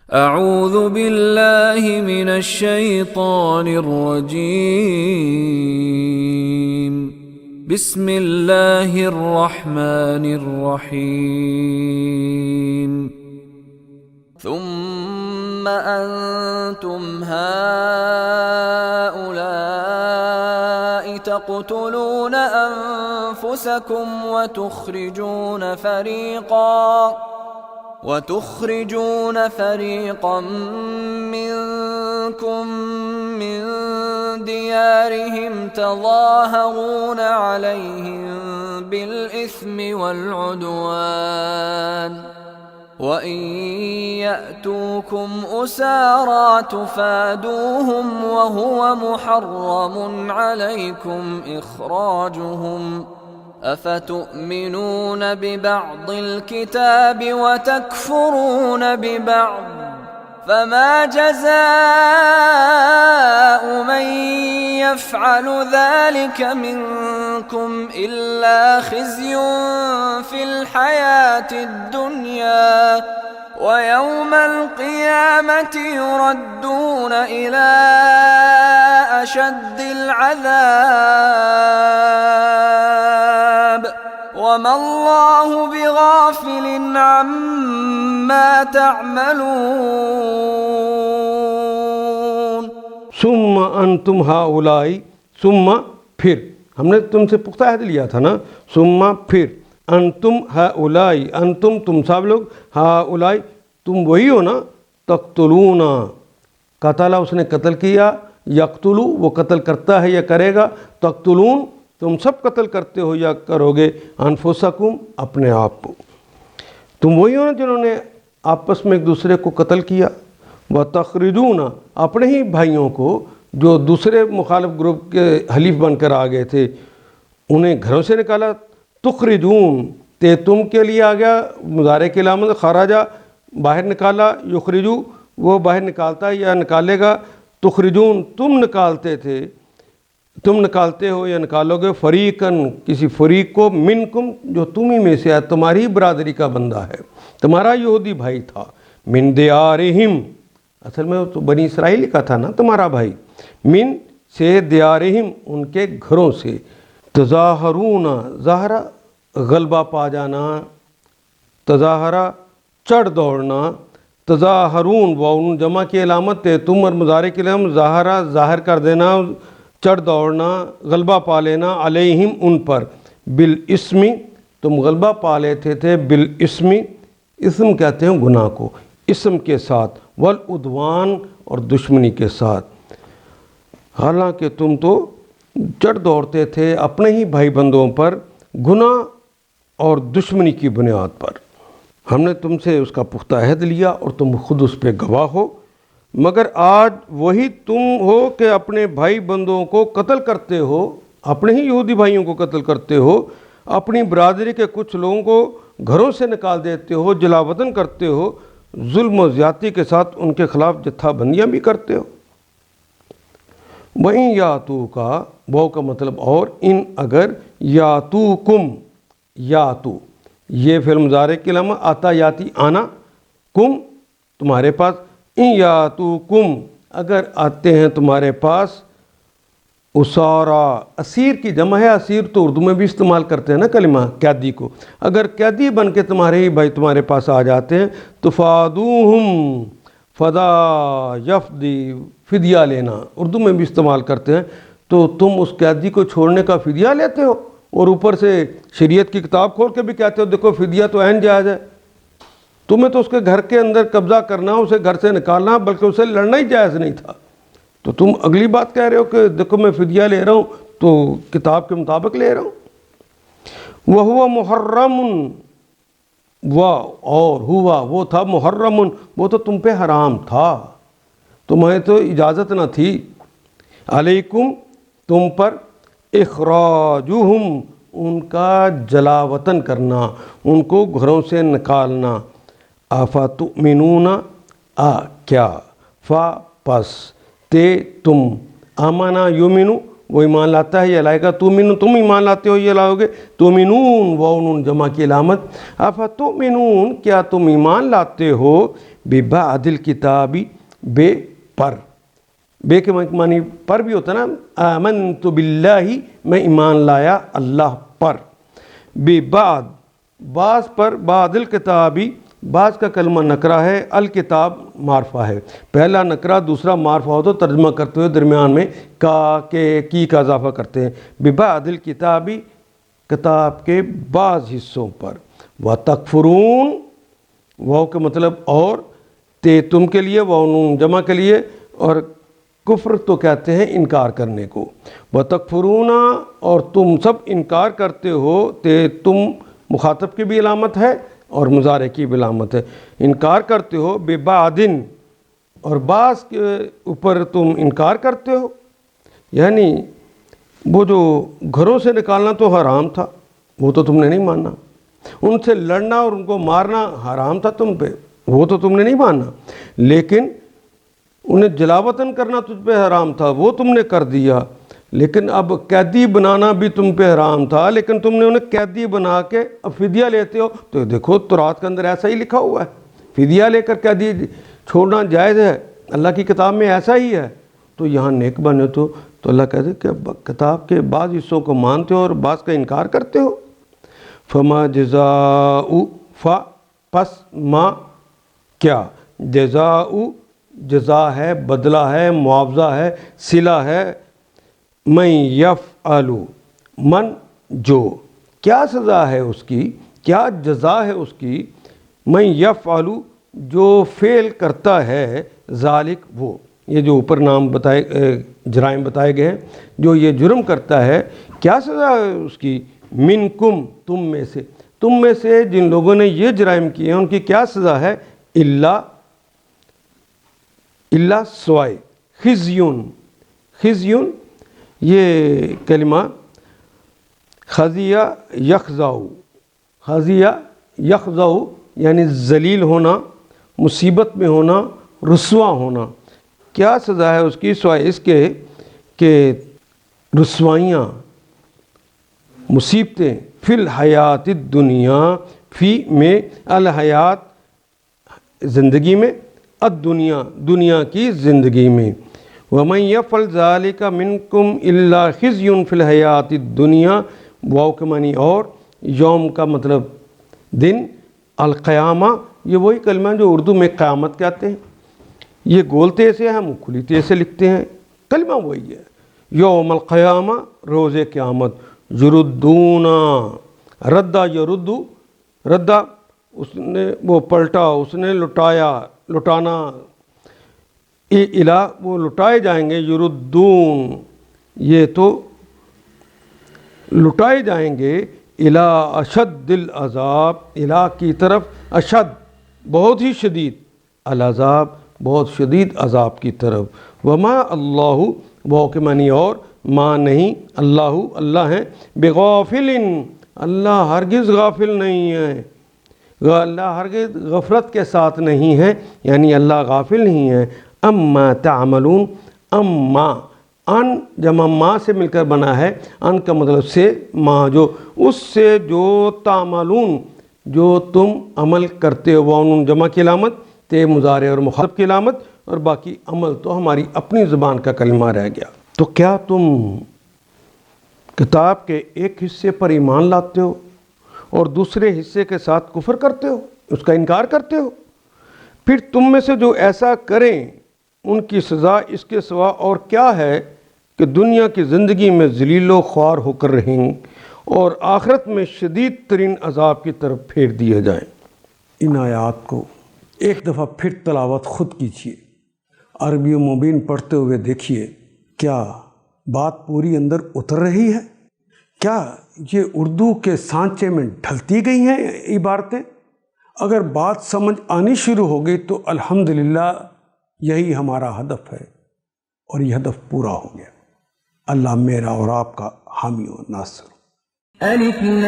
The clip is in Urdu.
اعوذ باللہ من الشیطان الرجیم بسم اللہ الرحمن الرحیم ثم انتم هؤلاء تقتلون انفسکم وتخرجون فريقا منكم من ديارهم تظاهرون عليهم بالإثم والعدوان وإن يأتوكم أسارى تفادوهم وهو محرم عليكم إخراجهم افتؤمنون ببعض الكتاب وتكفرون ببعض فما جزاء من يفعل ذلك منكم إلا خزي في الحياة الدنيا ويوم القيامة يردون إلى أشد العذاب وما الله بغافل عما تعملون ثم انتم هؤلاء ثم پھر ہم نے تم سے پختہ عہد لیا تھا نا ثم پھر انتم هؤلاء انتم تم سب لوگ هؤلاء تم وہی ہو نا تقتلون قتل اس نے قتل کیا یقتلو وہ قتل کرتا ہے یا کرے گا تقتلون تم سب قتل کرتے ہو یا کرو گے انفسکم اپنے آپ کو تم وہی ہو نا جنہوں نے آپس میں ایک دوسرے کو قتل کیا وتخرجون اپنے ہی بھائیوں کو جو دوسرے مخالف گروپ کے حلیف بن کر آ گئے تھے انہیں گھروں سے نکالا تخرجون تے تم کے لیے آ گیا مضارع کی علامت خراجہ باہر نکالا یخرجو وہ باہر نکالتا ہے یا نکالے گا تخرجون تم نکالتے تھے تم نکالتے ہو یا نکالو گے فریقاً کسی فریق کو منکم جو تم ہی میں سے ہے تمہاری برادری کا بندہ ہے تمہارا یہودی بھائی تھا من دیارہم اصل میں تو بنی اسرائیل کا تھا نا تمہارا بھائی من سے دیارہم ان کے گھروں سے تظاہرون ظاہرہ غلبہ پا جانا تظاہرہ چڑھ دوڑنا تظاہرون وہ جمع کی علامت ہے تم اور مضارع کی علامت ظاہرہ ظاہر کر دینا چڑھ دوڑنا غلبہ پا لینا علیہم ان پر بالاسم تم غلبہ پا لیتے تھے بالاسم اسم کہتے ہیں گناہ کو اسم کے ساتھ والعدوان اور دشمنی کے ساتھ حالانکہ تم تو چڑھ دوڑتے تھے اپنے ہی بھائی بندوں پر گناہ اور دشمنی کی بنیاد پر ہم نے تم سے اس کا پختہ عہد لیا اور تم خود اس پہ گواہ ہو مگر آج وہی تم ہو کہ اپنے بھائی بندوں کو قتل کرتے ہو اپنے ہی یہودی بھائیوں کو قتل کرتے ہو اپنی برادری کے کچھ لوگوں کو گھروں سے نکال دیتے ہو جلا وطن کرتے ہو ظلم و زیادتی کے ساتھ ان کے خلاف جتھا بندیاں بھی کرتے ہو وہیں یاتو کا وہ کا مطلب اور ان اگر یاتوکم یاتو یہ فعل مضارع کی علامت آتا یاتی آنا کم تمہارے پاس ان یاتوکم اگر آتے ہیں تمہارے پاس اسارا اسیر کی جمع ہے اسیر تو اردو میں بھی استعمال کرتے ہیں نا کلمہ قیدی کو اگر قیدی بن کے تمہارے ہی بھائی تمہارے پاس آ جاتے ہیں تو فادوہم فدا یفدی فدیہ لینا اردو میں بھی استعمال کرتے ہیں تو تم اس قیدی کو چھوڑنے کا فدیہ لیتے ہو اور اوپر سے شریعت کی کتاب کھول کے بھی کہتے ہو دیکھو فدیہ تو عین جائز ہے تمہیں تو اس کے گھر کے اندر قبضہ کرنا اسے گھر سے نکالنا بلکہ اسے لڑنا ہی جائز نہیں تھا تو تم اگلی بات کہہ رہے ہو کہ دیکھو میں فدیہ لے رہا ہوں تو کتاب کے مطابق لے رہا ہوں وَهُوَ مُحَرَّمٌ اور ہوا وہ تھا محرم وہ تو تم پہ حرام تھا تمہیں تو اجازت نہ تھی علیکم تم پر اخراجہم ان کا جلا وطن کرنا ان کو گھروں سے نکالنا افتؤمنون کیا فا پس تے تم آمنا یومنو وہ ایمان لاتا ہے، یہ لائے گا تؤمنون تم ایمان لاتے ہو، یہ لاؤ گے تؤمنون واو نون جمع کی علامت، افتؤمنون کیا تم ایمان لاتے ہو ببعض الکتاب بے پر، بے کے معنی پر بھی ہوتا ہے نا، آمنت باللہ میں ایمان لایا اللہ پر، ببعض بعض پر، بعض الکتابی بعض کا کلمہ نکرہ ہے، الکتاب معرفہ ہے، پہلا نکرہ دوسرا معرفہ ہو تو ترجمہ کرتے ہوئے درمیان میں کا کے کی کا اضافہ کرتے ہیں، ببعض الکتابی کتاب کے بعض حصوں پر، وتکفرون واو کا مطلب اور، تے تم کے لیے، واو نون جمع کے لیے، اور کفر تو کہتے ہیں انکار کرنے کو، وتکفرون اور تم سب انکار کرتے ہو، تے تم مخاطب کی بھی علامت ہے اور مضارع کی بھی علامت ہے، انکار کرتے ہو ببعضن اور بعض کے اوپر تم انکار کرتے ہو، یعنی وہ جو گھروں سے نکالنا تو حرام تھا وہ تو تم نے نہیں ماننا، ان سے لڑنا اور ان کو مارنا حرام تھا تم پہ وہ تو تم نے نہیں ماننا، لیکن انہیں جلاوطن کرنا تجھ پہ حرام تھا وہ تم نے کر دیا، لیکن اب قیدی بنانا بھی تم پہ حرام تھا لیکن تم نے انہیں قیدی بنا کے اب فدیہ لیتے ہو، تو دیکھو تورات کے اندر ایسا ہی لکھا ہوا ہے، فدیہ لے کر قیدی چھوڑنا جائز ہے، اللہ کی کتاب میں ایسا ہی ہے، تو یہاں نیک بنے تو اللہ کہتے کہ کتاب کے بعض حصوں کو مانتے ہو اور بعض کا انکار کرتے ہو، فما جزاء پس ما کیا، جزاء جزا ہے، بدلہ ہے، معاوضہ ہے، صلہ ہے، من یفعل من جو، کیا سزا ہے اس کی، کیا جزا ہے اس کی، من یفعل جو فعل کرتا ہے، ذالک وہ، یہ جو اوپر نام بتائے جرائم بتائے گئے ہیں، جو یہ جرم کرتا ہے کیا سزا ہے اس کی، منکم تم میں سے جن لوگوں نے یہ جرائم کیے ہیں ان کی کیا سزا ہے، اللہ سوائے، خزیون یہ کلمہ خزیہ یخضع یعنی ذلیل ہونا، مصیبت میں ہونا، رسوا ہونا، کیا سزا ہے اس کی، سوائے اس کے کہ رسوائیاں مصیبتیں، فی الحیات الدنیا، فی میں الحیات زندگی میں، الدنیا دنیا کی زندگی میں، وَمَن يَفْعَلْ ذَلِكَ مِنْكُمْ إِلَّا خِزْيٌ فِي الْحَيَاةِ الدُّنْيَا، واو کے معنی اور، یوم کا مطلب دن، القیامہ یہ وہی کلمہ جو اردو میں قیامت کہتے ہیں، یہ گولتے سے ہم کھلیتے سے لکھتے ہیں، کلمہ وہی ہے، یوم القیامہ روز قیامت، یردونا ردہ یردو، ردہ اس نے وہ پلٹا، اس نے لٹانا، الہ وہ لٹائے جائیں گے، یردون یہ تو لٹائے جائیں گے، الہ اشد العذاب الہ کی طرف، اشد بہت ہی شدید، العذاب بہت شدید عذاب کی طرف، وما اللہ وہ کے معنی اور، ما نہیں، اللہ ہیں، بغافل اللہ ہرگز غافل نہیں ہے، اللہ ہرگز غفلت کے ساتھ نہیں ہے، یعنی اللہ غافل نہیں ہے، اما تعملون، اما ان جمع ما سے مل کر بنا ہے، ان کا مطلب سے، ما جو اس سے، جو تعملون جو تم عمل کرتے ہو، واو جمع کی علامت، تے مضارع اور مخاطب کی علامت، اور باقی عمل تو ہماری اپنی زبان کا کلمہ رہ گیا، تو کیا تم کتاب کے ایک حصے پر ایمان لاتے ہو اور دوسرے حصے کے ساتھ کفر کرتے ہو، اس کا انکار کرتے ہو، پھر تم میں سے جو ایسا کریں ان کی سزا اس کے سوا اور کیا ہے کہ دنیا کی زندگی میں ذلیل و خوار ہو کر رہیں اور آخرت میں شدید ترین عذاب کی طرف پھیر دیے جائیں۔ ان آیات کو ایک دفعہ پھر تلاوت خود کیجیے، عربی و مبین پڑھتے ہوئے دیکھیے کیا بات پوری اندر اتر رہی ہے، کیا یہ اردو کے سانچے میں ڈھلتی گئی ہیں عبارتیں، اگر بات سمجھ آنی شروع ہو گئی تو الحمدللہ یہی ہمارا ہدف ہے اور یہ ہدف پورا ہو گیا۔ اللہ میرا اور آپ کا حامی و ناصر۔ الف لام